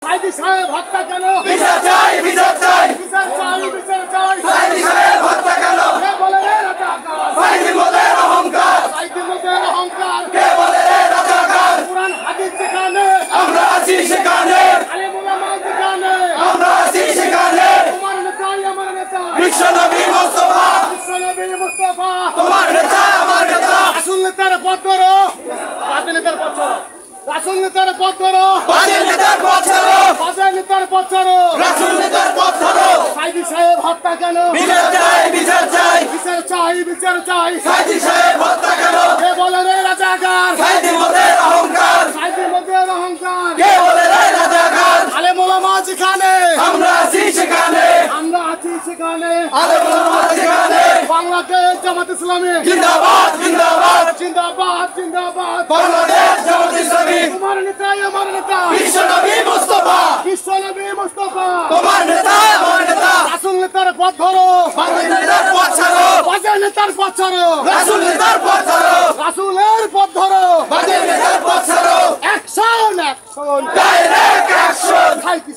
সাইদি সাহেব হত্যা কেন? বিচার চাই, বিচার চাই, বিচার চাই, বিচার চাই। সাইদি সাহেব হত্যা কেন? কে বলে রে রাজাকার? সাইদি মোদের অহংকার, সাইদি মোদের অহংকার। কে বলে রে রাজাকার? কুরআন হাদিস যেখানে, আমরা আছি সেখানে, আলেম ওলামা যেখানে, আমরা আছি সেখানে। তোমার নেতাই আমার নেতা, বিশ্বনবী মুস্তাফা, বিশ্বনবী মুস্তাফা। তোমার নেতা আমার নেতা। রাসূল নেতার পথ ধরো, বাজে নেতার পথ ধরো। রাসূল নেতার পথ ধরো, বাজে নেতার পথ ছাড়ো, বাজে নেতার পথ ধরো। রাসূল নেতার পথ ছাড়ো। সাইদি সাহেব হত্যা কেন? বিচার চাই, বিচার চাই, বিচার চাই, বিচার চাই। সাইদি সাহেব হত্যা কেন? কে বলে রে রাজাকার? সাইদি মোদের অহংকার, সাইদি মোদের অহংকার। কে বলে রে রাজাকার? আলেম ওলামা যেখানে, আমরা আছি সেখানে, আমরা আছি সেখানে। আলেম ওলামা সেখানে। বাংলাদেশ জামাত ইসলামী জিন্দাবাদ, জিন্দাবাদ, জিন্দাবাদ, জিন্দাবাদ। বাংলাদেশ জামাত ইসলামী। তোমার নেতাই আমার নেতা, বিশ্বনবী মুস্তাফা, বিশ্বনবী মুস্তাফা। তোমার নেতা আমার নেতা। রাসূল নেতার পথ ধরো, বাজে নেতার পথ ছাড়ো, বাজে নেতার পথ ছাড়ো। রাসূল নেতার পথ ছাড়ো, রাসূলের পথ ধরো। বাজে নেতার পথ ছাড়ো। Action, action. Direct action. Sayeedi